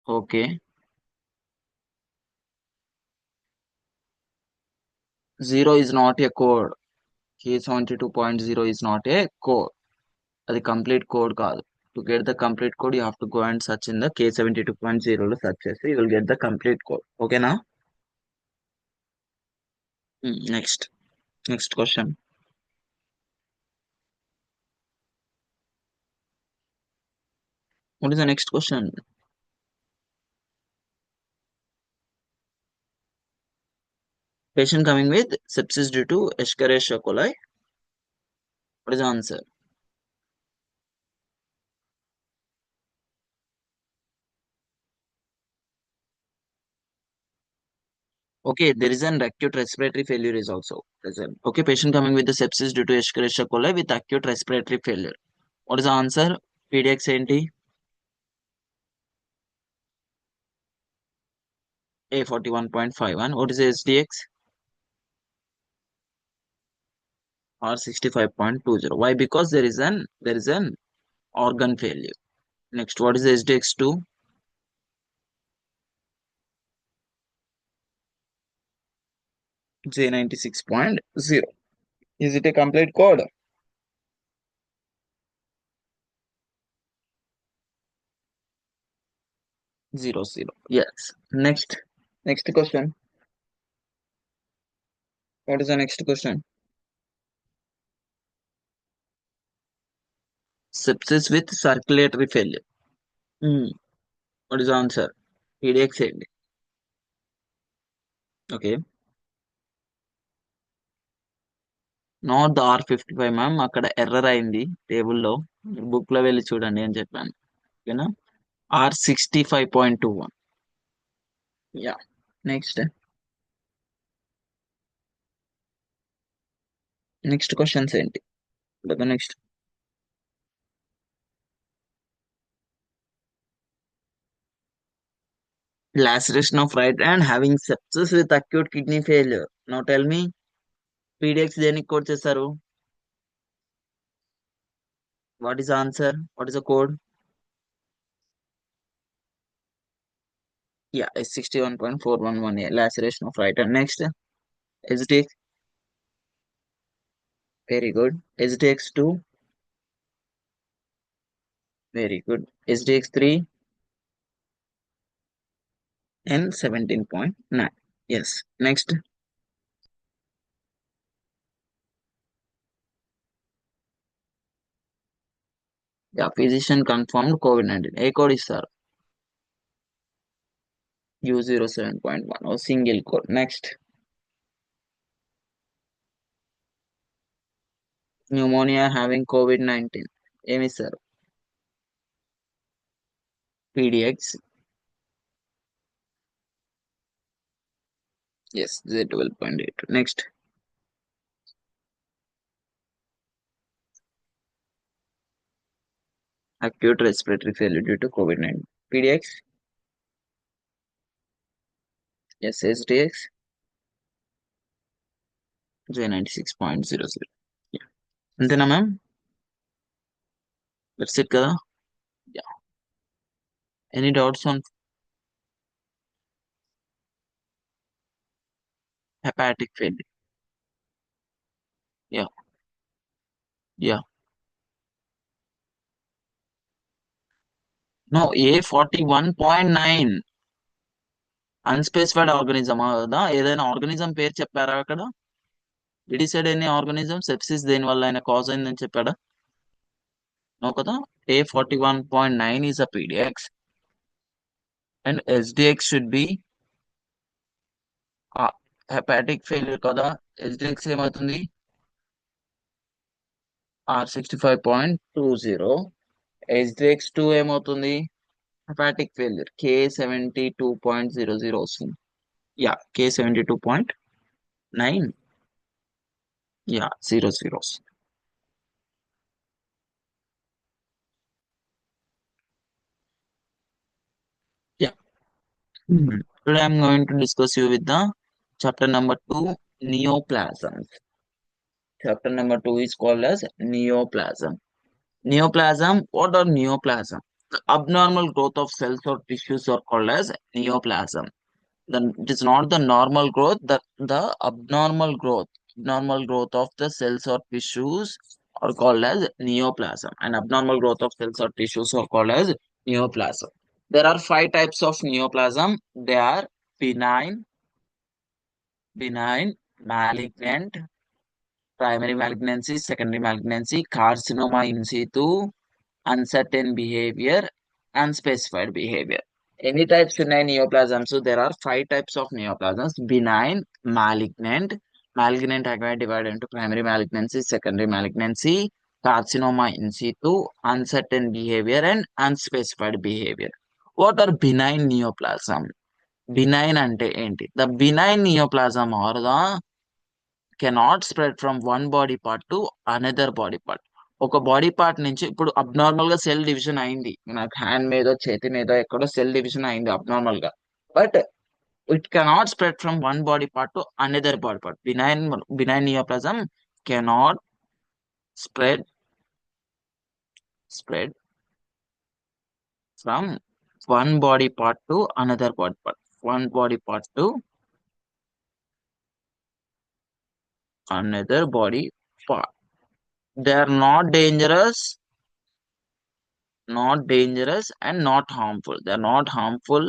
Okay. 0 is not a code. K72.0 is not a code. అది complete code కాదు. To get the complete code you have to go and search in the K72.0 లో search చేసి you will get the complete code. ఓకేనా? Next next question. What is the next question? Patient coming with sepsis due to Escherichia coli. What is the answer? Okay, there is an acute respiratory failure is also present. Okay, patient coming with the sepsis due to Escherichia coli with acute respiratory failure. What is the answer? PDX ఏంటి? A41.51. What is the SDX? R65.20. Why? Because there is an organ failure. Next, what is the SDX2? J96.0. Is it a complete code? Zero zero. Yes. Next question. What is the next question? Sepsis with circulatory failure. What is the answer? PDX ఏంటి? Okay. Not the R55 ma'am. అక్కడ error అయింది టేబుల్లో. Book లో వెళ్ళి చూడండి అని చెప్పాను. ఓకేనా? R65.21. యా. నెక్స్ట్ క్వశ్చన్స్ ఏంటి? Next laceration of right hand having sepsis with acute kidney failure. Now tell me, PDX దేనికి కోడ్ చేస్తారు? What is the answer? What is the code? Yeah, it's 61.411A. Laceration of right hand. Next, SDX. Very good. SDX2. Very good. SDX3 and 17.9. Yes. Next. Yeah, physician confirmed COVID-19. A code is sir. U07.1 or single code. Next. Pneumonia having COVID-19. Amy sir. PDX. Yes, Z12.8. Next. Acute respiratory failure due to COVID-19. PDX. Yes, SDX. J96.00. Yeah. అంతేనా ma'am? That's it కదా? Yeah. Any doubts on hepatic failure? Yeah. Yeah. No, A41.9. Unspecified organism కదా? ఏదైనా organism పేరు చెప్పారా అక్కడ? Did he said any organism sepsis దేని వల్ల ఆయన కాజ్ అయిందని చెప్పాడా? నో కదా? A41.9 is a PDX and SDX should be hepatic failure కదా? SDX ఏమవుతుంది? R65.20. SDX2 ఏమవుతుంది? hepatic failure K72.00 వస్తుంది. Yeah, K72.9. Yeah, 00. Yeah. Today I'm going to discuss you with the chapter number 2, neoplasms. Chapter number 2 is called as neoplasm. Neoplasm. What are neoplasm? The abnormal growth of cells or tissues are called as neoplasm. It is not the normal growth, the abnormal growth of the cells or tissues are called as neoplasm, and abnormal growth of cells or tissues are called as neoplasm. There are five types of neoplasm. They are benign, malignant, primary malignancy, secondary malignancy, carcinoma in situ, uncertain behavior, unspecified behavior. Any types ఉన్నాయి neoplasms. So there are five types of neoplasms: benign, malignant again divided into primary malignancy, secondary malignancy, carcinoma in situ, uncertain behavior, and unspecified behavior. What are benign neoplasm? Benign అంటే ఏంటి? The benign neoplasm or the cannot spread from one body part to another body part. ఒక body part నుంచి ఇప్పుడు abnormal గా cell division అయింది, నాకు hand మీదో చేతి మీదో ఎక్కడో సెల్ డివిజన్ అయింది అబ్నార్మల్ గా, but it cannot spread from one body part to another body part. Benign neoplasm cannot spread spread from one body part to another body part, one body part to another body part. They are not dangerous and not harmful. They are not harmful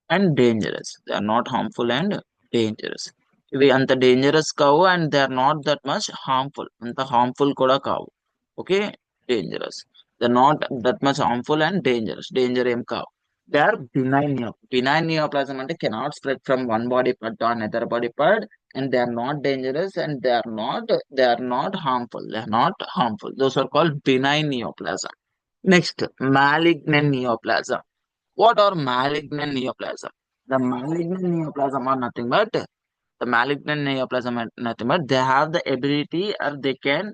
and dangerous. They are not harmful and dangerous. ఇవి అంత dangerous కావు and they are not that much harmful, అంత harmful కూడా కావు. Okay, dangerous. They not that much harmful and danger ఏం కావు. They are benign neoplasm అంటే cannot spread from one body part to another body part, and they are not dangerous and they are not harmful. Those are called benign neoplasm. Next, malignant neoplasm. What are malignant neoplasm? The malignant neoplasm are nothing but they have the ability, or they can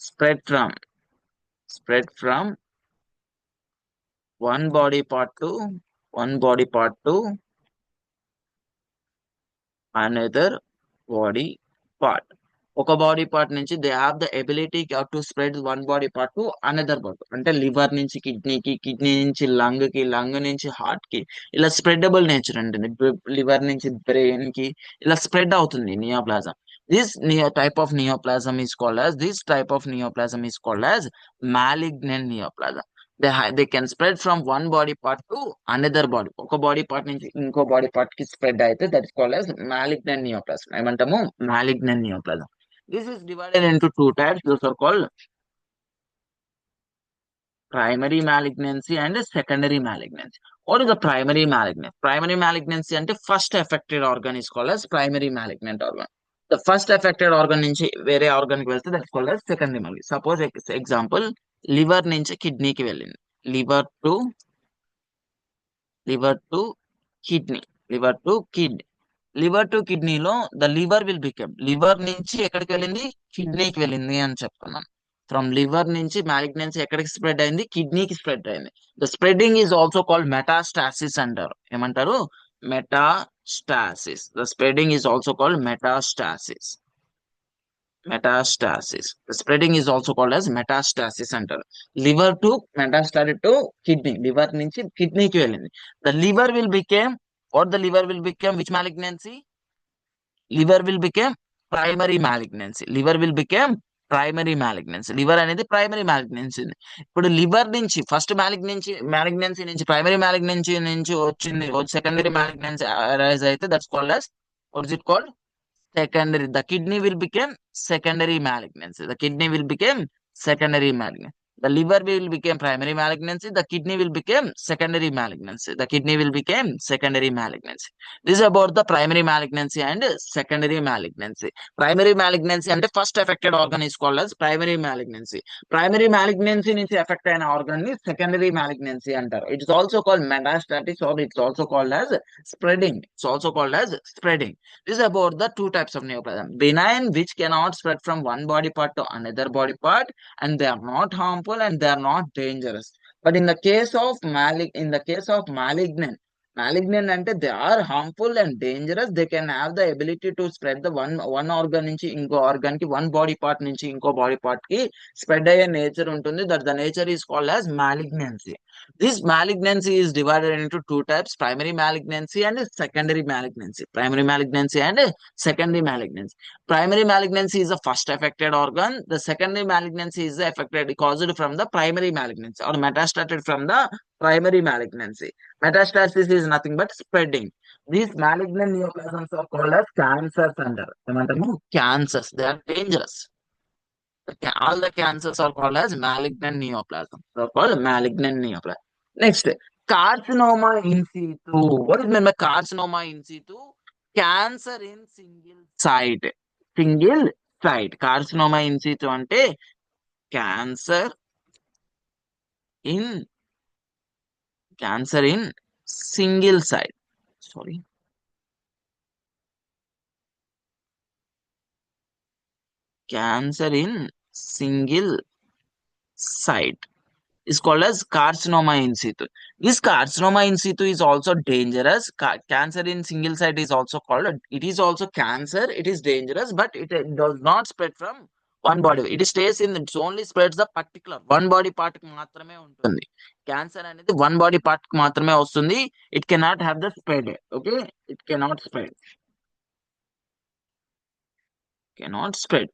spread from one body part to another body part. ఒక body part నుంచి they have the ability to spread one body part to another body. అంటే liver నుంచి కిడ్నీకి, kidney నుంచి lung కి, lung నుంచి heart కి, ఇలా స్ప్రెడబుల్ nature ఉంటుంది. లివర్ నుంచి బ్రెయిన్ కి ఇలా స్ప్రెడ్ అవుతుంది neoplasm. This type of neoplasm is called as malignant neoplasm. They can spread from one body part to another body. ఒక బాడీ పార్ట్ నుంచి ఇంకో బాడీ పార్ట్ కి స్ప్రెడ్ అయితే that is called as malignant neoplasm. ఏమంటాము? malignant neoplasm. This is divided into two types. Those are called primary malignancy and secondary malignancy. What is the primary malignancy? Primary malignancy అంటే first affected organ is called as primary malignant organ. The first affected organ నుంచి వేరే organ కి వెళ్తే that is called as secondary malignant. Suppose example, liver నుంచి కిడ్నీకి వెళ్ళింది. Liver to kidney, liver to కిడ్నీలో the liver will become, liver నుంచి ఎక్కడికి వెళ్ళింది? కిడ్నీకి వెళ్ళింది అని చెప్తున్నాను. ఫ్రమ్ లివర్ నుంచి మ్యాలిగ్నెన్సీ ఎక్కడికి స్ప్రెడ్ అయింది? కిడ్నీకి స్ప్రెడ్ అయింది. The spreading is also called metastasis అంటారు. ఏమంటారు? Metastasis. The spreading is also called metastasis. The spreading is also called as metastasis అంటారు. Liver to metastasis to kidney, liver నుంచి కిడ్నీకి వెళ్ళింది. The liver will become, which malignancy? Liver will become primary malignancy. Liver అనేది primary malignancy. ఇప్పుడు liver నుంచి first malignancy నుంచి primary malignancy నుంచి వచ్చింది సెకండరీ మ్యాలిగ్నెన్సీ అరైజ్ అయితే that's called as, what is it called? Secondary. The kidney will become secondary malignancy. The liver will become primary malignancy. The kidney will become secondary malignancy. This is about the primary malignancy and secondary malignancy. Primary malignancy and the first affected organ is called as primary malignancy. Primary malignancy నుంచి affect అయిన organ ని secondary malignancy అంటారు. It is also called metastasis, or it's also called as spreading. This is about the two types of neoplasm. Benign, which cannot spread from one body part to another body part, and they are not harmful and they are not dangerous. But in the case of malignant, Malignant అంటే they are harmful and dangerous. They can have the ability to spread the one organ నుంచి ఇంకో organ కి, one body part నుంచి ఇంకో body part కి spread అయ్యే nature ఉంటుంది. That the nature is called as malignancy. This malignancy is divided into two types: primary malignancy and secondary malignancy. Primary malignancy and secondary malignancy. Primary malignancy is the first affected organ. The secondary malignancy is affected caused from the primary malignancy or metastated from the primary malignancy. Metastasis is nothing but spreading. These malignant neoplasms are called as cancers under. Cancers. They are dangerous. All the cancers are called as malignant neoplasm. They are called malignant neoplasm. Next, carcinoma in situ. What is meant by carcinoma in situ? Cancer in single site. Single site. Carcinoma in situ ante cancer in single site. Sorry. Cancer in single site is called as carcinoma in situ. This carcinoma in situ is also dangerous. Cancer in single site is also called, it is also cancer. It is dangerous, but it does not spread from one body. It stays in, it only spreads the particular one body part మాత్రమే ఉంటుంది. Cancer అనేది one body part మాత్రమే వస్తుంది. It cannot have the spread. Okay, it cannot spread. Cannot spread.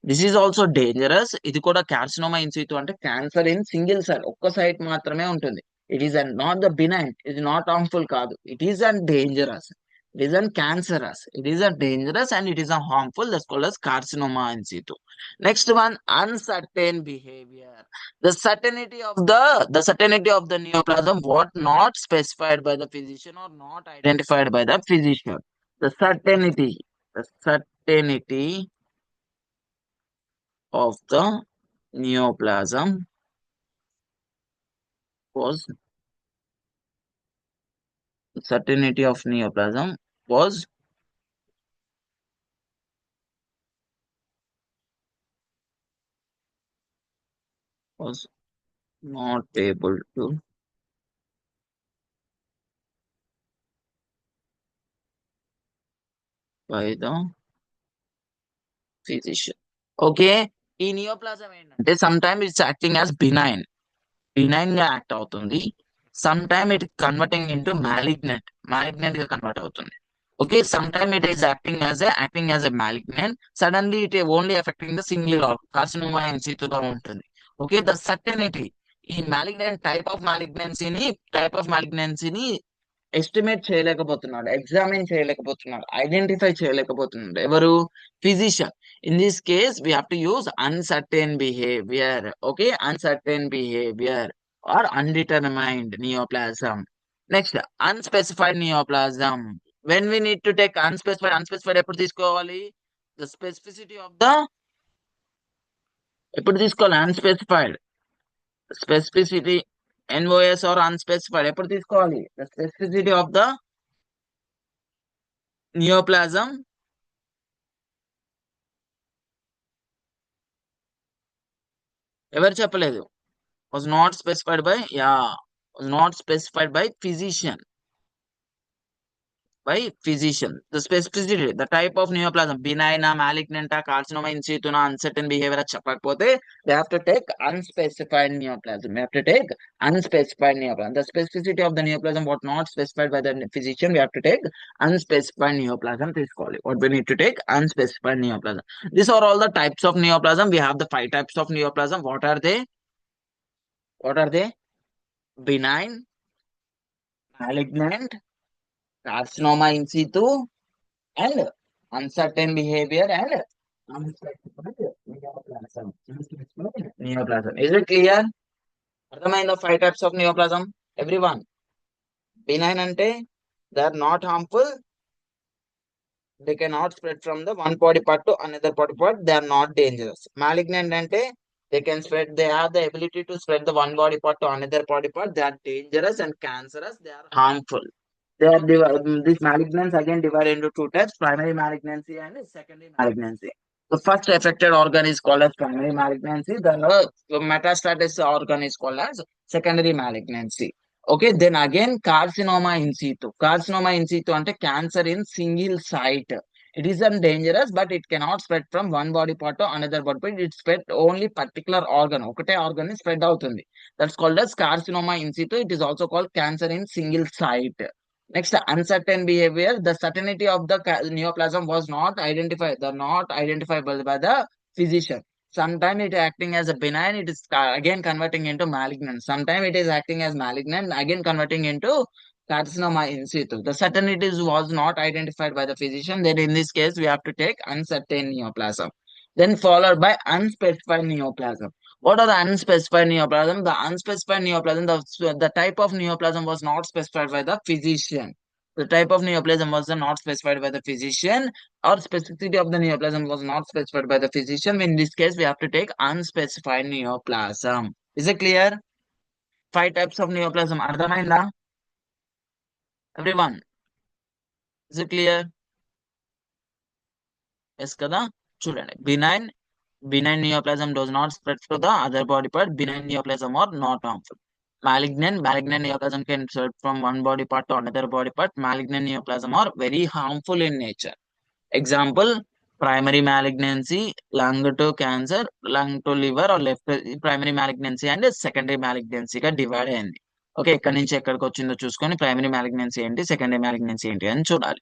This is also dangerous. ఇది కూడా carcinoma in situ అంటే cancer in single site, ఒక్క site మాత్రమే ఉంటుంది. It is and not the benign, ఇది not harmful కాదు. It is and dangerous, it is and cancerous, it is and dangerous and it is and harmful. That's called as carcinoma in situ. Next one, uncertain behaviour. The certainty of the neoplasm what not specified by the physician or not identified by the physician. The certainty of the neoplasm was certainty of neoplasm was not able to by the physician. Okay, ఈ neoplasm ఏంటంటే some time it's acting as benign గా act అవుతుంది. Some time it converting into malignant గా convert అవుతుంది. Okay, some time it is acting as a malignant. Suddenly it only affecting the single organ, carcinoma in సిటులో ఉంటుంది. Okay, the certainty, ఈ malignant type of మ్యాలిగ్నెన్సీని estimate చేయలేకపోతున్నాడు, examine చేయలేకపోతున్నాడు, identify చేయలేకపోతున్నాడు ఎవరు? Physician. In this case we have to use uncertain behaviour. Okay, uncertain behaviour or undetermined neoplasm. Next, unspecified neoplasm. When we need to take unspecified ఎప్పుడు తీసుకోవాలి? The specificity of the, ఎప్పుడు తీసుకోవాలి? Unspecified specificity, NOS or unspecified ఎప్పుడు తీసుకోవాలి? The specificity of the neoplasm ఎవరు చెప్పలేదు? was not specified by physician. The specificity, the type of neoplasm, benign, malignant, carcinoma in situ, uncertain behavior చెప్పకపోతే they have to take unspecified neoplasm. The specificity of the neoplasm what not specified by the physician, we have to take unspecified neoplasm తీసుకోవాలి. What we need to take? Unspecified neoplasm. These are all the types of neoplasm. We have the 5 types of neoplasm. What are they? Benign, malignant, carcinoma in situ, and uncertain behavior, and unspecified neoplasm. Is it clear? అర్థమైందా? 5 types of neoplasm. Everyone, benign ante they are not harmful, they cannot spread from the one body part to another body part, they are not dangerous. Malignant ante they can spread, they have the ability to spread the one body part to another body part, they are dangerous and cancerous, they are harmful. This malignancy again divided into 2 types: primary malignancy and secondary malignancy. The first affected organ is called as primary malignancy. The metastasis organ is called as secondary malignancy. Okay, then again carcinoma in situ. Carcinoma in situ ante cancer in single site. It isn't dangerous, but it cannot spread from one body part to another body part. It spread only particular organ. Okate organ is spread outundi. That's called as carcinoma in situ. It is also called cancer in single site. Next, uncertain behavior. The certainty of the neoplasm was not identified. The not identifiable by the physician. Sometimes it is acting as a benign, it is again converting into malignant. Sometimes it is acting as malignant, again converting into carcinoma in situ. The certainty was not identified by the physician. Then in this case, we have to take uncertain neoplasm. Then followed by unspecified neoplasm. What are the unspecified neoplasm? The unspecified neoplasm, the type of neoplasm was not specified by the physician. The type of neoplasm was not specified by the physician, or specificity of the neoplasm was not specified by the physician. In this case, we have to take unspecified neoplasm. Is it clear? 5 types of neoplasm. Ardhamainda? Everyone, is it clear? Yes kada? Chudandi. Benign neoplasm does not spread to the other body part. Benign neoplasm are not harmful. Malignant neoplasm can spread from one body part to another body part. Malignant neoplasm are very harmful in nature. Example, primary malignancy, lung to cancer, lung to liver, or left primary malignancy and secondary malignancy గా divide అయింది. Okay, ఎక్కడి నుంచి ఎక్కడికి వచ్చిందో చూసుకొని primary malignancy ఏంటి, secondary malignancy ఏంటి అని చూడాలి.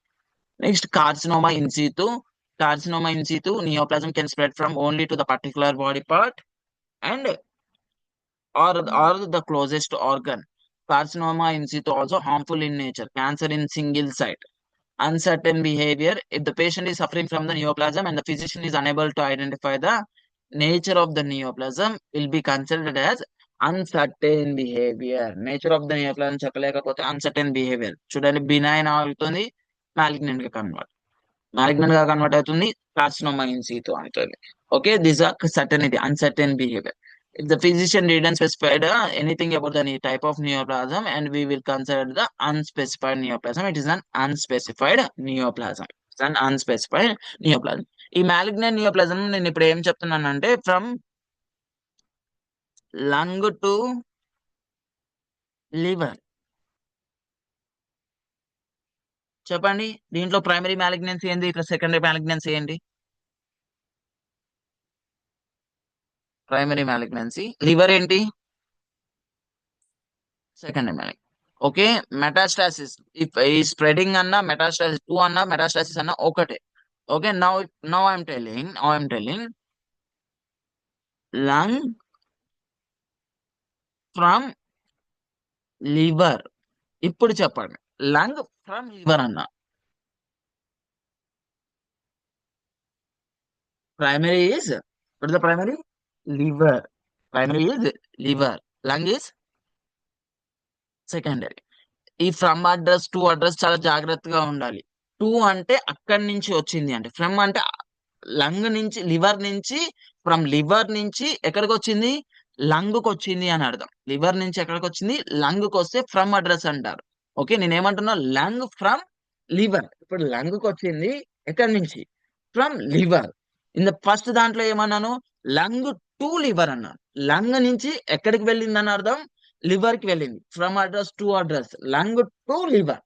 Next carcinoma in situ. Carcinoma in situ, neoplasm can spread from only to the particular body part and or the closest organ. Carcinoma in situ also harmful in nature. Cancer in single site. Uncertain behavior. If the patient is suffering from the neoplasm and the physician is unable to identify the nature of the neoplasm, will be considered as uncertain behavior. Nature of the neoplasm చెప్పలేకపోతే uncertain behavior. చూడండి, benign అవుతుంది, malignant గా convert అవుతుంది, carcinoma in situ అవుతుంది. Okay, this are certainty, uncertain behaviour. If the physician didn't specify anything about the type of neoplasm, and we will consider the unspecified neoplasm. It is an unspecified neoplasm. It's an unspecified neoplasm. ఈ malignant neoplasm నేను ఇప్పుడు ఏం చెప్తున్నానంటే from lung to liver. చెప్పండి, దీంట్లో primary malignancy ఏంటి, ఇక్కడ secondary malignancy ఏంటి? Primary malignancy. లివర్ ఏంటి? Secondary malignancy. Okay, metastasis if ఈ స్ప్రెడింగ్ అన్న మెటాస్టాసిస్ 2 అన్న మెటాస్టాసిస్ అన్న ఒకటే. Okay, now I'm telling lung from liver. ఇప్పుడు చెప్పండి, లంగ్ ఫ్రమ్ లివర్ అన్న. Primary is the primary liver. Primary is liver, lung is secondary. ఈ ఫ్రమ్ అడ్రస్, టు అడ్రస్ చాలా జాగ్రత్తగా ఉండాలి. 2 అంటే అక్కడి నుంచి వచ్చింది, అంటే ఫ్రమ్ అంటే లంగ్ నుంచి, లివర్ నుంచి, ఫ్రమ్ లివర్ నుంచి ఎక్కడికి వచ్చింది, లంగ్ కు వచ్చింది అని అర్థం. లివర్ నుంచి ఎక్కడికి వచ్చింది, లంగ్ కు వస్తే ఫ్రమ్ అడ్రస్ అంటారు. ఓకే, నేనేమంటున్నా, లంగ్ ఫ్రమ్ లివర్. ఇప్పుడు లంగ్ కు వచ్చింది ఎక్కడి నుంచి, from liver. In the first దాంట్లో ఏమన్నాను, లంగ్ టు లివర్ అన్నాను. లంగ్ నుంచి ఎక్కడికి వెళ్ళింది అని అర్థం, లివర్ కి వెళ్ళింది. From address to address, lung to liver.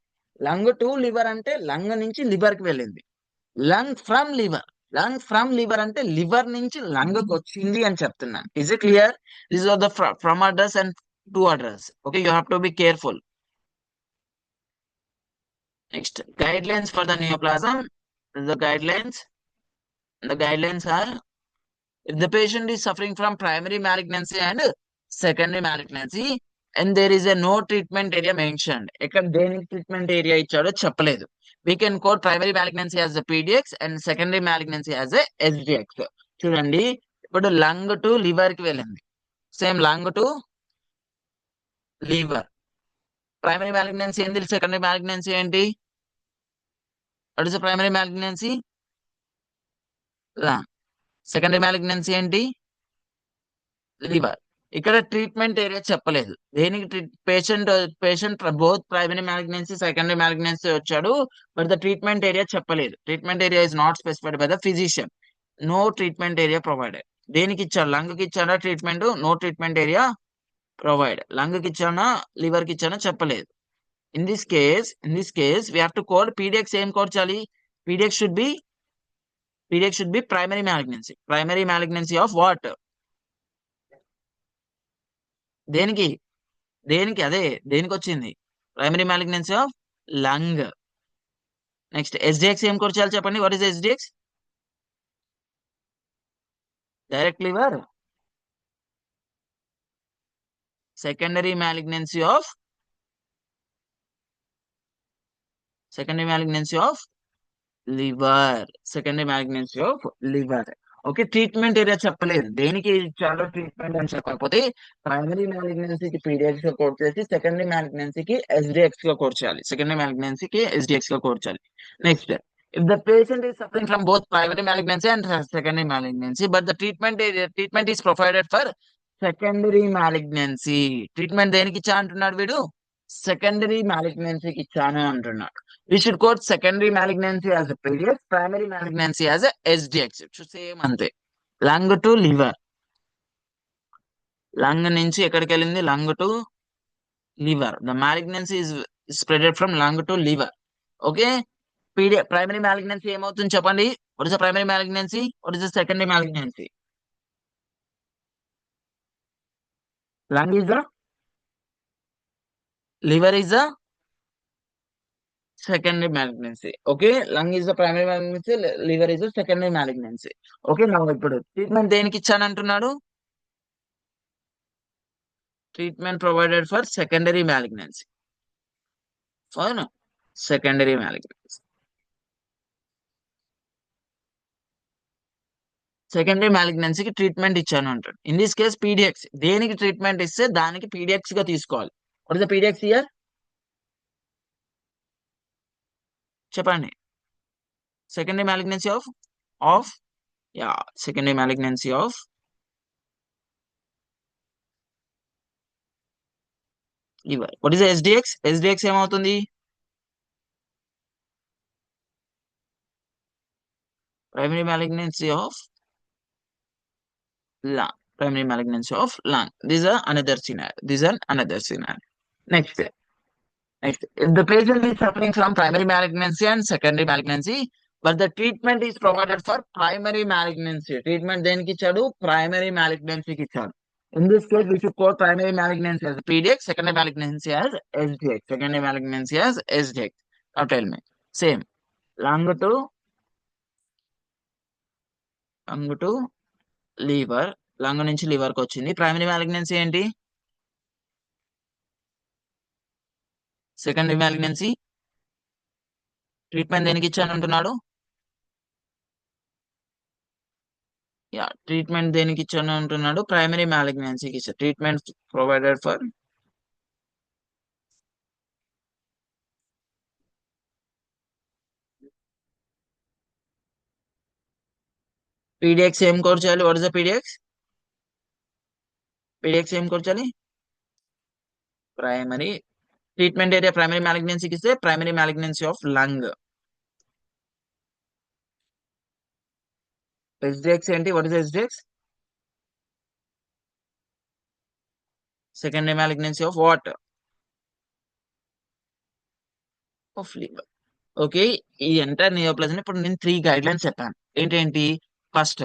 Lung to liver అంటే లంగ్ నుంచి లివర్ కి వెళ్ళింది. లంగ్ ఫ్రమ్ లివర్ అంటే లివర్ నుంచి లంగ్ కి వచ్చింది అని చెప్తున్నాను. Is it clear? This are the from address and to address. Okay, you have to be careful. Next, guidelines for the neoplasm. The guidelines are, if the patient is suffering from primary malignancy and secondary malignancy and there is a no treatment area mentioned, ఇక్కడ దేనికి treatment area ఇచ్చాడో చెప్పలేదు. We can quote primary malignancy as a PDX and secondary malignancy as a SDX. చూడండి, ఇప్పుడు lung to liver కి వెళ్ళింది. Same lung to liver. Primary malignancy ఏంటి, secondary malignancy ఏంటి? What is the primary malignancy? Secondary malignancy ఏంటి? Liver. ఇక్కడ treatment area చెప్పలేదు. దేనికి patient both primary malignancy, secondary malignancy వచ్చాడు, బట్ ద ట్రీట్మెంట్ ఏరియా చెప్పలేదు. Treatment area is not specified by the physician. No treatment area provided. దేనికి ఇచ్చాడు, lung కి ఇచ్చాడా treatment? No treatment area provide lung కి ఇచ్చానా లివర్ కి ఇచ్చానా చెప్పలేదు. In this case we have to code pdx ఏం కోడ్ చేయాలి? pdx should be primary malignancy of what? దేనికి దేనికి అదే దేనికి వచ్చింది? Primary malignancy of lung. Next SDX ఏం కోడ్ చేయాలి చెప్పండి? What is SDX? Direct liver secondary malignancy of liver. Okay, treatment area చెప్పలేదు, దేనికి చాలా ట్రీట్మెంట్ అని చెప్పకపోతే ప్రైమరీ మ్యాలిగ్నెన్సీకి పీడియాక్స్ గా కోడ్ చేసి సెకండరీ మ్యాలిగ్నెన్సీకి ఎస్డిఎక్స్ గా కోడ్ చేయాలి. Next, if the patient is suffering from both primary malignancy and secondary malignancy but the treatment is provided for secondary malignancy, treatment దేనికి ఇచ్చా అంటున్నాడు వీడు? సెకండరీ మ్యాలిగ్నెన్సీకి ఇచ్చాను అంటున్నాడు. We should quote secondary malignancy as a PDX, primary malignancy as a SDX. Same అంతే. Lung to liver, lung నుంచి ఎక్కడికి వెళ్ళింది? Lung to liver. The malignancy is spreaded from lung to liver. Okay, primary malignancy ఏమవుతుంది చెప్పండి? What is the primary malignancy? What is the secondary malignancy? Lung is the, liver is the secondary malignancy. Okay, lung is the primary malignancy, liver is the secondary malignancy. Okay, now ఇప్పుడు treatment దేనికి ఇచ్చాను అంటున్నాడు? Treatment provided for secondary malignancy. అవును, secondary malignancy. Secondary మ్యాలిగ్నెన్సీకి treatment ఇచ్చాను అంటాడు. In this case PDX, దేనికి treatment ఇస్తే దానికి పీడిఎక్స్ గా తీసుకోవాలి. What is the PDX here? చెప్పండి. Secondary malignancy of secondary malignancy of liver. What is the SDX? SDX ఏమవుతుంది? primary malignancy of lung. These are another scenario. Next, if the patient is suffering from primary malignancy and secondary malignancy but the treatment is provided for primary malignancy, treatment దేనికి ఇచ్చాడు? primary malignancy కి ఇచ్చాడు. In this case we should call primary malignancy as PDX, secondary malignancy as SDX. Now tell me, same, lung to liver, lung నుంచి liver కి వచ్చింది. Primary malignancy ఏంటి? Secondary malignancy. Treatment దేనికి ఇచ్చాను అంటున్నాడు? ట్రీట్మెంట్ దేనికి ఇచ్చాను అంటున్నాడు? ప్రైమరీ మ్యాలిగ్నెన్సీకి ఇచ్చారు. ట్రీట్మెంట్ ప్రొవైడెడ్ ఫర్ పీడిఎక్స్ ఏం కోడ్ చేయాలి? వాట్ ఇస్ ద పీడిఎక్స్ ఏం కోడ్ చేయాలి? ప్రైమరీ ట్రీట్మెంట్ ఏరియా ప్రైమరీ మ్యాలిగ్నెన్సీకి ఇస్తే primary malignancy of lung. SDX ఏంటి? What is SDX? Secondary malignancy of what? Of liver. Okay, ఈ ఎంటైర్ నియోప్లాస్మ్ ఇప్పుడు నేను 3 గైడ్ లైన్స్ చెప్పాను. ఏంటేంటి? ఫస్ట్,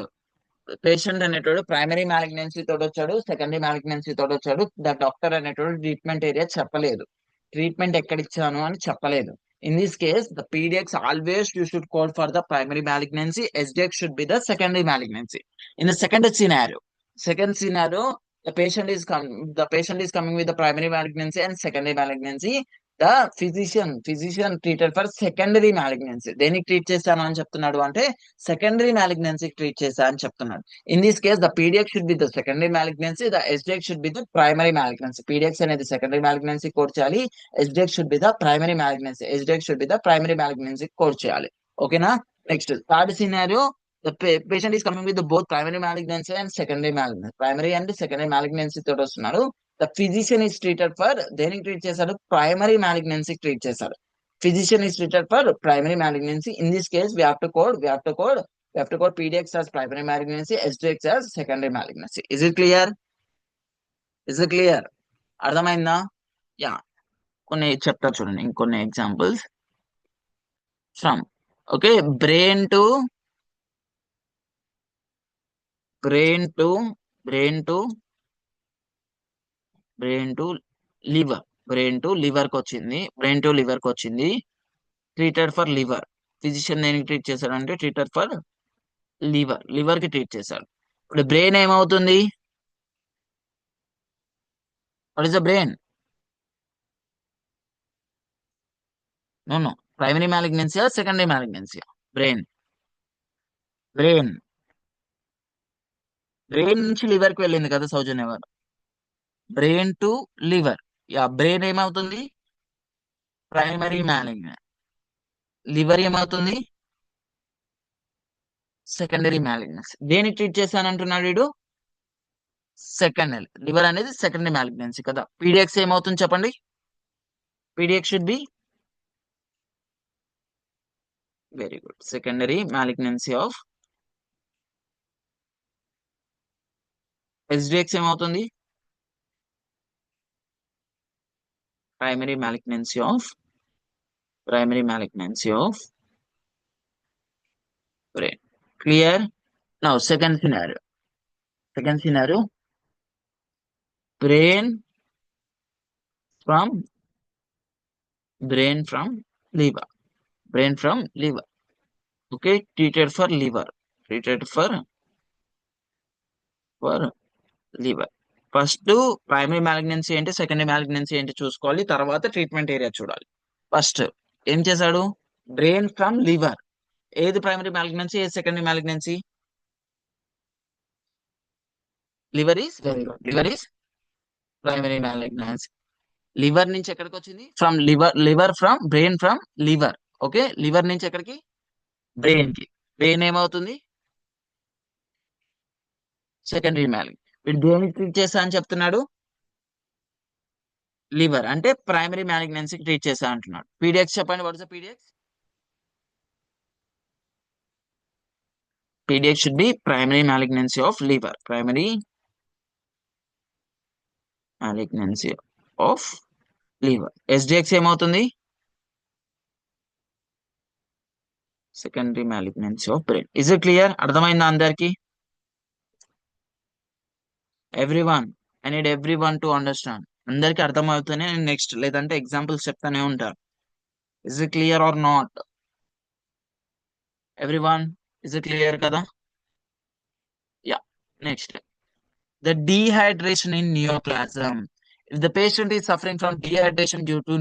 పేషెంట్ అనేటోడు ప్రైమరీ మ్యాలిగ్నెన్సీ తోటి వచ్చాడు, సెకండరీ మ్యాలిగ్నెన్సీ తోటి వచ్చాడు. ద డాక్టర్ అనేటోడు ట్రీట్మెంట్ ఏరియా చెప్పలేదు, ట్రీట్మెంట్ ఎక్కడ ఇచ్చాను అని చెప్పలేదు. In this case the P dx always you should code for the primary malignancy, SDX should be the secondary malignancy. In the second scenario, the patient is coming with the primary malignancy and secondary malignancy. The physician treated for secondary malignancy. దేనికి treat చేశాను అని చెప్తున్నాడు అంటే secondary malignancy treat చేశా అని చెప్తున్నాడు. In this case the P dx should be the secondary malignancy, the SDX should be the primary malignancy. P dx అనేది secondary malignancy code చేయాలి, SDX should be the primary malignancy code చేయాలి. ఓకేనా? Next, third scenario, the patient is coming with both primary malignancy and secondary malignancy. Primary and secondary malignancy తోటి వస్తున్నాడు. The physician is treated for దేనికి treat చేశాడు? Primary malignancy treat చేశాడు. Physician is treated for primary malignancy. In this case we have to code PDX as primary malignancy, SDX as secondary malignancy. Is it clear? అర్థమైందా? Yeah, కొన్ని చెప్తా చూడండి, ఇంకొన్ని examples. From, okay, brain to brain to brain to brain to liver. Brain to liver కి వచ్చింది. Treated for liver. Physician దేనికి treat చేశాడంటే treated for liver కి ట్రీట్ చేశాడు. ఇప్పుడు బ్రెయిన్ ఏమవుతుంది? What is the brain? No no, primary మ్యాలిగ్నెన్సీయా secondary మ్యాలిగ్నెన్సీయా? బ్రెయిన్ బ్రెయిన్ బ్రెయిన్ నుంచి లివర్ కి వెళ్ళింది కదా సౌజన్య గారు. Brain to liver. Yeah, brain ఏమవుతుంది? ప్రైమరీ మ్యాలిగ్నెన్స్. లివర్ ఏమవుతుంది? Secondary malignance. దేని ట్రీట్ చేశానంటున్నాడు వీడు? సెకండరీ. లివర్ అనేది సెకండరీ మ్యాలిగ్నెన్సీ కదా. పీడిఎక్స్ ఏమవుతుంది చెప్పండి? PDX should be very good, secondary malignancy of. SDX ఏమవుతుంది? Primary malignancy of brain. Clear? Now second scenario, brain from liver. Okay, treated for liver. First primary malignancy ఏంటి, secondary malignancy ఏంటి చూసుకోవాలి, తర్వాత treatment area చూడాలి. First ఏం చేశాడు? Brain from liver. ఏది primary malignancy, ఏది secondary malignancy? Liver is very good, liver is primary malignancy. Liver నుంచి ఎక్కడికి వచ్చింది? From brain from liver. Okay, liver నుంచి ఎక్కడికి? బ్రెయిన్ కి. బ్రెయిన్ ఏమవుతుంది? Secondary malignancy. వీడు దేనికి ట్రీట్ చేశా అని చెప్తున్నాడు? లివర్ అంటే ప్రైమరీ మ్యాలిగ్నెన్సీకి ట్రీట్ చేశా అంటున్నాడు. పీడిఎక్స్ చెప్పండి, what is the PDX? PDX should be primary malignancy of liver. Of liver. SDX ఏమవుతుంది? Secondary malignancy of brain. Is it clear? అర్థమైందా అందరికి? Everyone, I need everyone to understand. అందరికి అర్థమవుతూనే నేను నెక్స్ట్ లేదంటే ఎగ్జాంపుల్స్ చెప్తానే ఉంటాను. Is it clear or not? Everyone, is it clear కదా? Yeah, next, the dehydration in neoplasm. If the patient is suffering from dehydration due to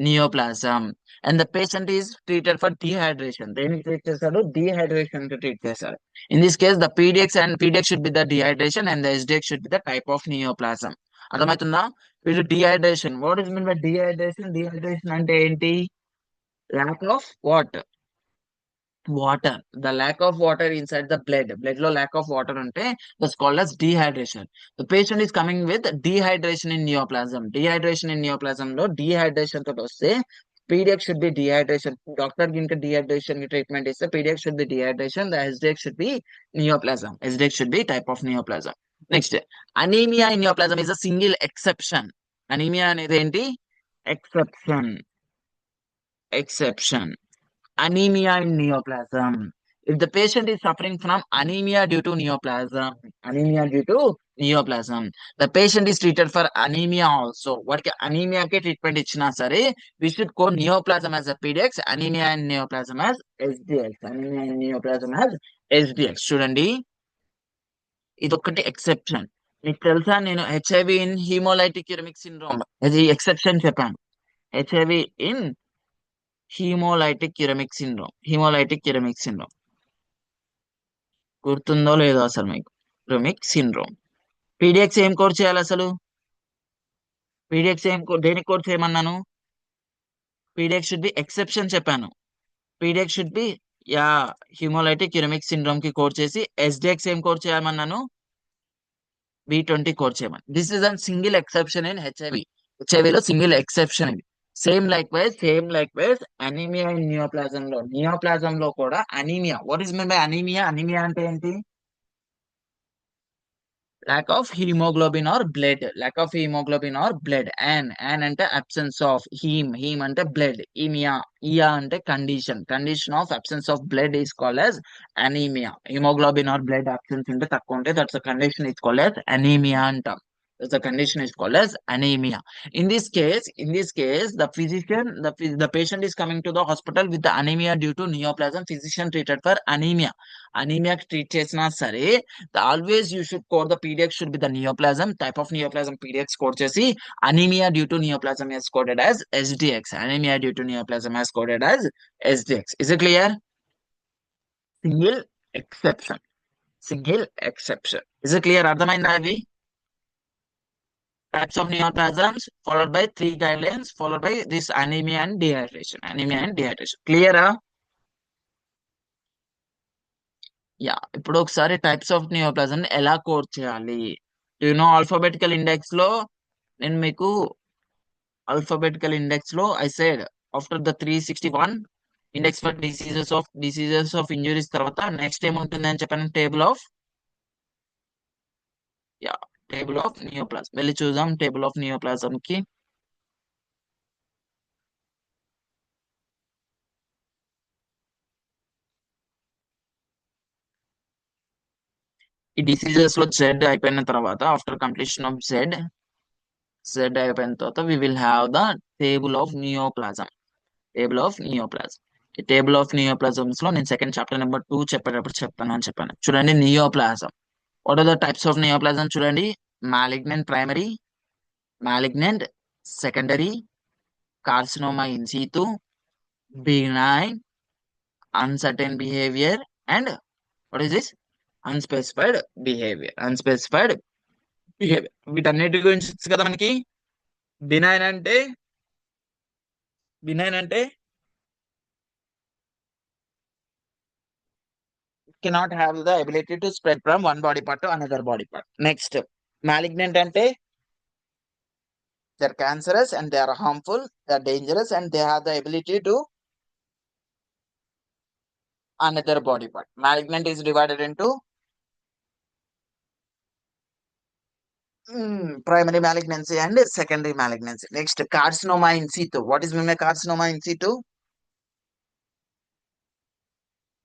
neoplasm, and the patient is treated for dehydration, then treat చేశాడు dehydration కి treat చేశాడు. In this case, the PDX should be the dehydration and the SDX should be the type of neoplasm. అర్థమవుతుందా? వీళ్ళు dehydration. What is meant by dehydration? Dehydration అంటే ఏంటి? Lack of what? Water. The lack of water inside the blood లో lack of water ఉంటే that's called as dehydration. The patient is coming with dehydration in neoplasm లో dehydration తోటి వస్తే pediatric should be dehydration. Doctor కి ఇంకా dehydration కి treatment ఇస్తే pediatric should be dehydration, the SDX should be neoplasm. SDX should be type of neoplasm. Next, anemia in neoplasm is a single exception. Anemia అనేది ఏంటి? Exception. Anemia in neoplasm. If the patient is suffering from anemia due to neoplasm, the patient is treated for anemia also. What anemia ke treatment ichna sare, we should call neoplasm as a PDX, anemia and neoplasm as SDX. చూడండి, ఇది ఒకటి exception. మీకు తెలుసా, నేను HIV in haemolytic uraemic syndrome ఇది exception చెప్పాను. HIV in haemolytic uraemic syndrome గుర్తుందో లేదో అసలు మీకు? Uraemic syndrome. పీడిఎక్స్ ఏం కోడ్ చేయాలి అసలు? దేనికి కోడ్ చేయమన్నాను? పీడిఎక్స్ షుడ్ బి ఎక్సెప్షన్ చెప్పాను. PDX should be yeah haemolytic uraemic syndrome కి కోడ్ చేసి, ఎస్డిఎక్స్ ఏం కోడ్ చేయమన్నాను? B20 కోడ్ చేయమని. This is an single exception in హెచ్ఐవిలో సింగిల్ ఎక్సెప్షన్ ఇది. Same like wise anaemia in neoplasm లో కూడా anaemia. What is mean by anaemia? Anaemia అంటే ఏంటి? lack of hemoglobin or blood, lack of hemoglobin or blood. And ante absence of heme ante blood, ea ante condition of absence of blood is called as anemia. Hemoglobin or blood absence ante takku unte, that's a condition is called as anemia antam. That's the condition is called as anemia. In this case, the physician, the patient is coming to the hospital with the anemia due to neoplasm. Physician treated for anemia. Anemia treat chesina sare, always you should code the PDX should be the neoplasm. Type of neoplasm PDX code chesi anemia due to neoplasm is coded as SDX. Anemia due to neoplasm is coded as SDX. Is it clear? Single exception. Single exception. Is it clear? అర్థమైందా ఇవి? Types of neoplasms followed by 3 guidelines followed by this anemia and dehydration. Anemia and dehydration. Clear? Yeah, ఇప్పుడు ఒకసారి types of neoplasm ఎలా code చేయాలి? Alphabetical index లో నేను మీకు alphabetical index లో I said after the 361 index for diseases of injuries తర్వాత next ఏముంటుంది అని చెప్పాను, టేబుల్ ఆఫ్ నియోప్లాజం. వెళ్ళి చూద్దాం టేబుల్ ఆఫ్ నియోప్లాజం కి. ఈ డిసీజెస్ లో జెడ్ అయిపోయిన తర్వాత ఆఫ్టర్ కంప్లీషన్ ఆఫ్ జెడ్ అయిపోయిన తర్వాత we will have the table of neoplasm. Table of neoplasm. ఈ టేబుల్ ఆఫ్ నియోప్లాజమ్స్ లో నేను సెకండ్ చాప్టర్ నెంబర్ 2 చెప్పేటప్పుడు చెప్తాను అని చెప్పాను. చూడండి neoplasm. What are the types of neoplasm? చూడండి, malignant primary, malignant secondary, carcinoma in situ, benign, uncertain behavior, and what is this? Unspecified behavior. Unspecified behavior. వీటన్నిటి గురించి తెలుసు కదా మనకి. బినైన్ అంటే cannot have the ability to spread from one body part to another body part. Next, malignant ante they're cancerous and they are harmful, they are dangerous, and they have the ability to another body part. Malignant is divided into primary malignancy and secondary malignancy. Next, carcinoma in situ. What is meant by carcinoma in situ?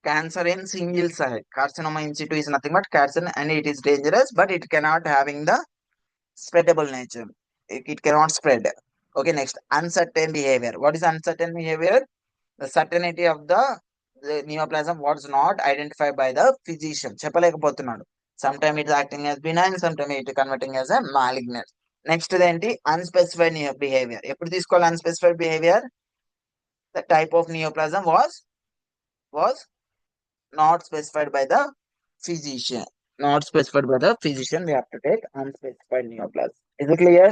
Cancer in single site. Carcinoma in situ is nothing but cancer, and it is dangerous, but it cannot having the spreadable nature. It cannot spread. Okay, next, uncertain behavior. What is uncertain behavior? The certainty of the neoplasm was not identified by the physician. చెప్పలేకపోతున్నాడు. Sometimes it is acting as benign, sometimes it is converting as a malignant. Next ఏంటి? Unspecified behavior. ఎప్పుడు తీసుకోవాలి unspecified behavior? The type of neoplasm was not specified by the physician. Not specified by the physician. We have to take unspecified neoplasm. Is it clear?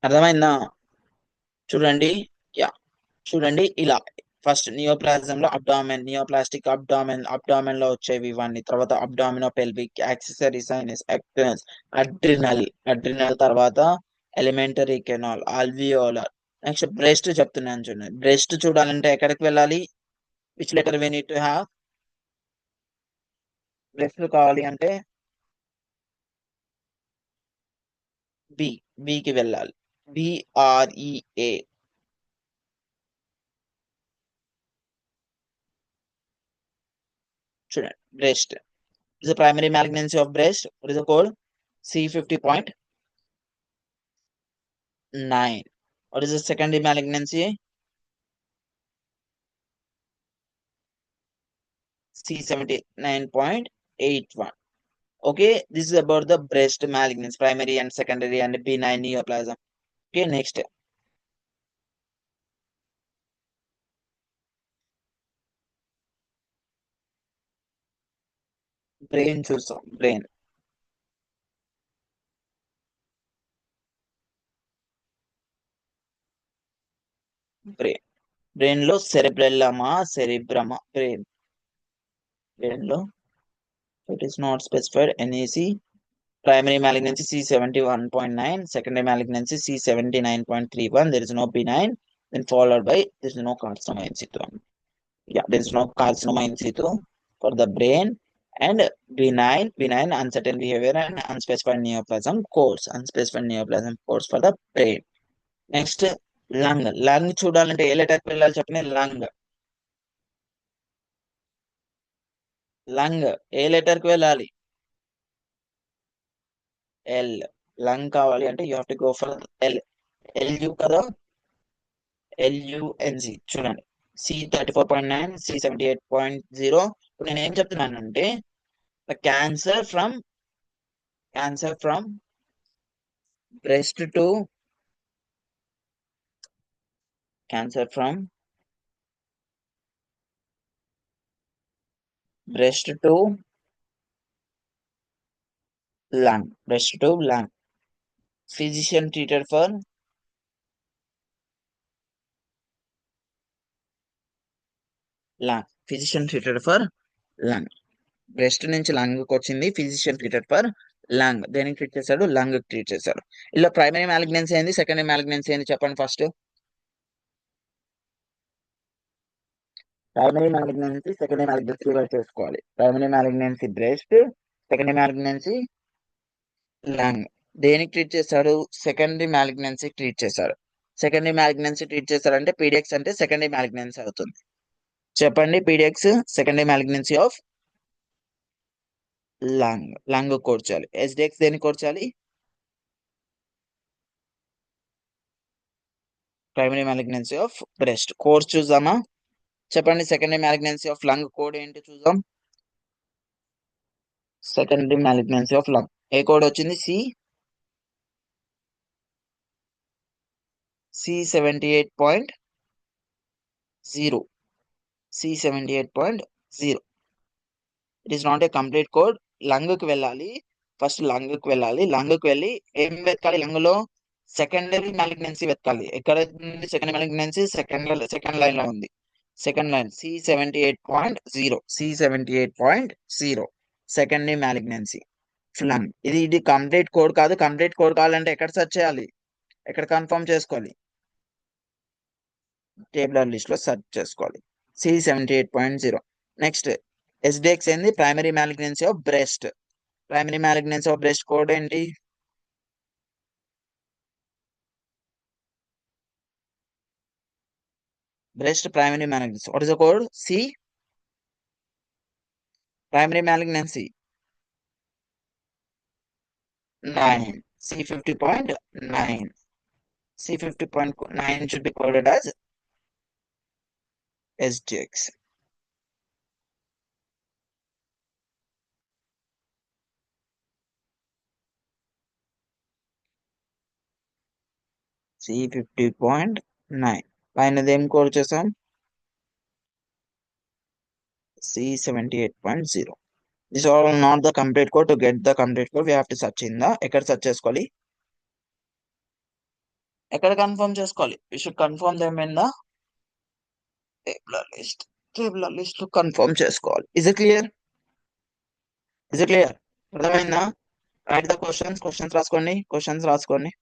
అర్థమైందా? చూడండి, చూడండి ఇలా first neoplasm లో neoplastic abdomen లో వచ్చేవి ఇవన్నీ. తర్వాత abdomino pelvic, accessory sinus, adrenal తర్వాత elementary canal, alveolar. Next breast చెప్తున్నాను చూడండి. బ్రెస్ట్ చూడాలంటే ఎక్కడికి వెళ్ళాలి? Which letter we need to have? Breast కావాలి అంటే బికి వెళ్ళాలి. BREA. చూడండి, breast is the primary malignancy of breast. What is the code? C50.9. What is the secondary malignancy? C79.81. Okay, this is about the breast malignancy, primary and secondary and benign neoplasm. Okay, next, brain చూసాం. Brain లో సెరెబ్రెల్లమా, సెరిబ్రమా, brain లో it is not specified. NEC. Primary malignancy C71.9, secondary malignancy C79.31. There is no benign, then followed by there is no carcinoma in situ. Yeah, there is no carcinoma in situ for the brain, And benign uncertain behavior and unspecified neoplasm codes for the brain. Next lung చూడాలంటే ఏ లెటర్కి వెళ్ళాలి చెప్పండి. Lung ఏ లెటర్కి వెళ్ళాలి? L. Lung కావాలి అంటే you have to go for L. L U కదా, L U N G చూడండి. C34.9, C78.0. ఇప్పుడు నేను ఏం చెప్తున్నానంటే cancer from breast to cancer from breast to lung. Physician treated for lung. Breast నుంచి లంగ్ వచ్చింది. Physician treated for lung. దేనికి ట్రీట్ చేశాడు? లంగ్ ట్రీట్ చేశాడు. ఇలా ప్రైమరీ మ్యాలిగ్నెన్సీ ఏంది, సెకండరీ మ్యాలిగ్నెన్సీ ఏంది చెప్పండి first. Primary malignancy, secondary malignancy చేసుకోవాలి. Primary malignancy breast, secondary malignancy lung. దేనికి ట్రీట్ చేశాడు? సెకండరీ మ్యాలిగ్నెన్సీ ట్రీట్ చేశాడు. సెకండరీ మ్యాలిగ్నెన్సీ ట్రీట్ చేశారంటే పీడిఎక్స్ అంటే సెకండరీ మ్యాలిగ్నెన్సీ అవుతుంది. చెప్పండి PDX secondary malignancy of lung కోర్చాలి. ఎస్డిఎక్స్ దేనికి కోర్చాలి? Primary malignancy of breast. కోర్స్ చూద్దామా? చెప్పండి secondary malignancy of lung code ఏంటి చూద్దాం. సెకండరీ మ్యాలిగ్నెన్సీ ఆఫ్ లంగ్ ఏ కోడ్ వచ్చింది? C78.0. C78.0. It is not a complete code. లంగ్కి వెళ్ళాలి. ఫస్ట్ లంగ్కి వెళ్ళాలి. లంగ్కి వెళ్ళి ఏం వెతకాలి? లంగ్లో సెకండరీ మ్యాలిగ్నెన్సీ వెతకాలి. ఎక్కడ ఉంది సెకండరీ మ్యాలిగ్నెన్సీ? సెకండ్ లైన్ లో ఉంది. Second line C78.0. Secondary malignancy lung. ఇది కంప్లీట్ కోడ్ కాదు. కంప్లీట్ కోడ్ కావాలంటే ఎక్కడ సెర్చ్ చేయాలి? ఎక్కడ కన్ఫర్మ్ చేసుకోవాలి? టేబులర్ లిస్ట్ లో సెర్చ్ చేసుకోవాలి. C78.0. నెక్స్ట్ ఎస్డిఎక్స్ ఏంది? Primary malignancy of breast. Primary malignancy of breast code ఏంటి? Breast primary malignancy. What is the code? Primary malignancy 9. C50.9. C50.9 should be coded as SDX. C50.9 పైన ఏం code చేసాం? C78.0. This all not the complete code. To get the complete code we have to search in the ఎక్కడ search చేసుకోవాలి? ఎక్కడ confirm చేసుకోవాలి? we should confirm them in the tabular list to confirm చేసుకోవాలి. is it clear? అర్థమైందా? Right the questions రాసుకోండి.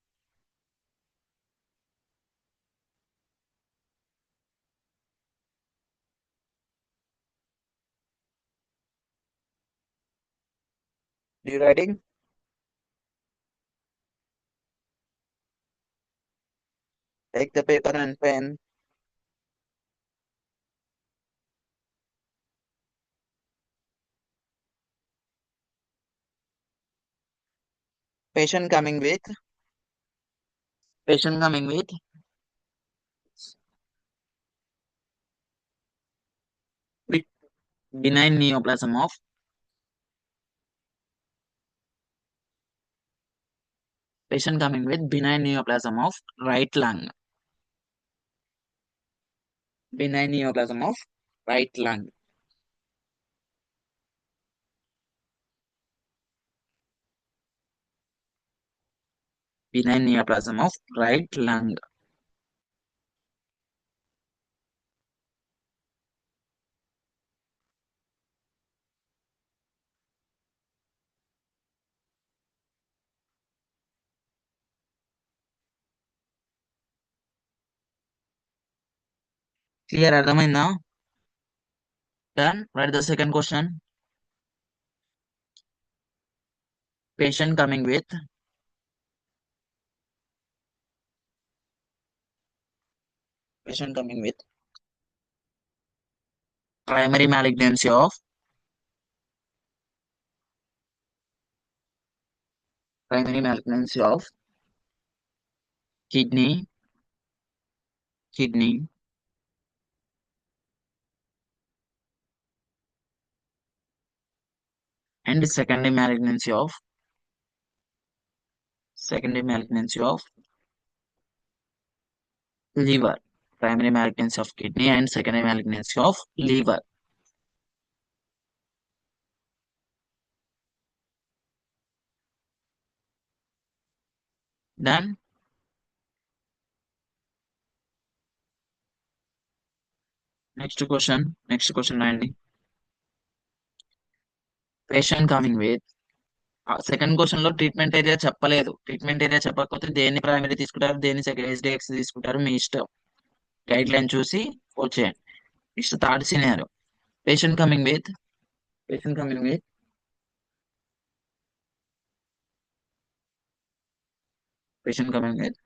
You writing? Take the paper and pen. Patient coming with benign neoplasm of right lung. Benign neoplasm of right lung. Benign neoplasm of right lung. Clear? అర్థమైందా? Done. Write the second question. Patient coming with patient coming with primary malignancy of primary malignancy of kidney and secondary malignancy of liver. Primary malignancy of kidney and secondary malignancy of liver. Then next question అండి. Patient coming with second question లో treatment area చెప్పలేదు. Treatment area చెప్పకపోతే దేన్ని primary తీసుకుంటారు, దేన్ని second HDX తీసుకుంటారు మీ ఇష్టం. Guide line చూసి వచ్చేయండి. Next third scenario. Patient coming with patient coming with patient coming with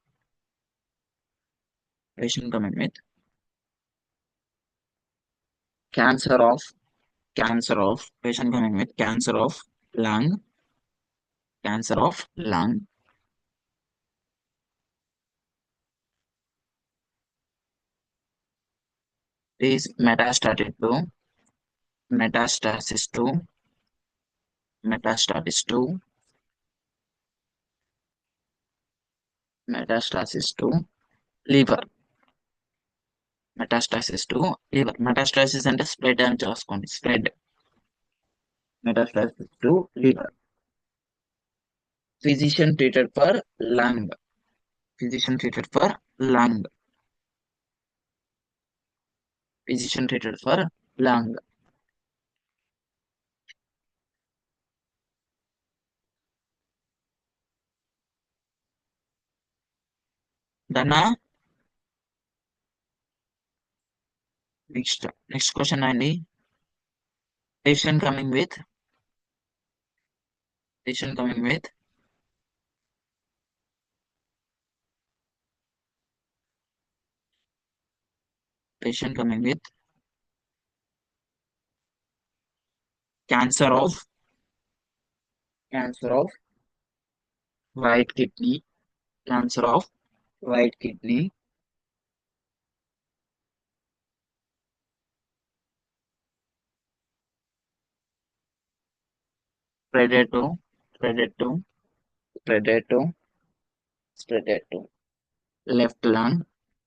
patient coming with cancer of patient coming with cancer of lung is metastasis to liver. Metastasis అంటే spread అని చూసుకోండి. Metastasis to liver. Physician treated for lung. Physician treated for lung. Dana. Next question అండి. Patient coming with cancer of right kidney. Spread to left lung.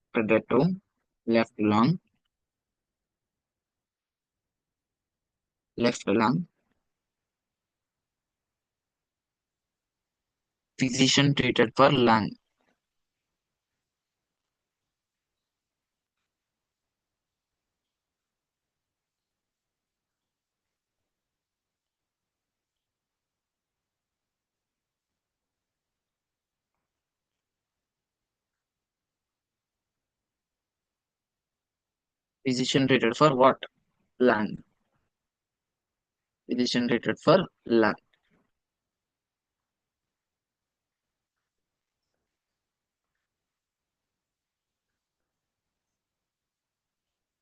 Spread to left lung. Physician treated for lung. Physician treated for what? Lung. Physician treated for lung.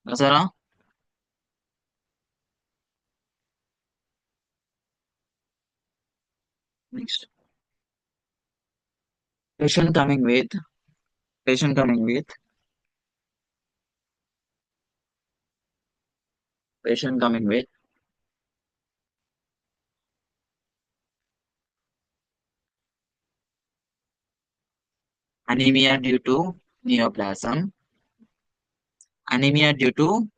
Nazara. Next. Patient coming with anemia due to neoplasm. Anemia due to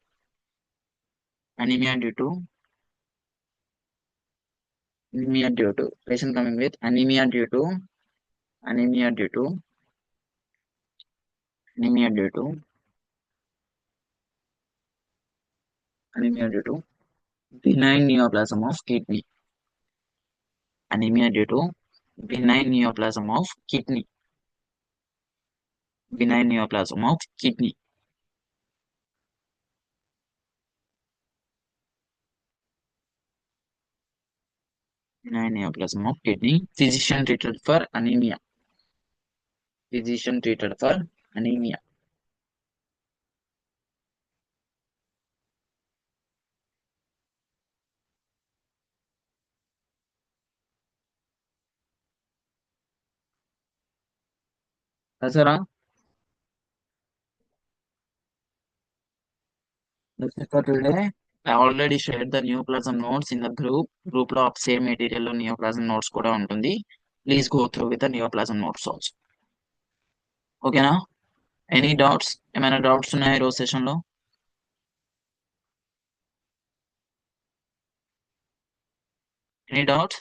patient coming with anemia due to benign neoplasm of kidney. Anemia due to benign neoplasm of kidney. neoplasm of kidney. Physician treated for anemia. Physician treated for anemia. That's all. That's it for today. I already shared the neoplasm notes in the group. Group లో same material లో neoplasm notes కూడా ఉంటుంది. Please go through with the neoplasm notes also. ఓకేనా? Any doubts? ఏమైనా doubts ఉన్నాయా ఈరోజు session లో? Any doubts?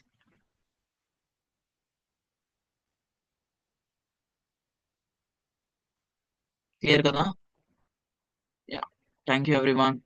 Clear కదా? యా. Thank you everyone.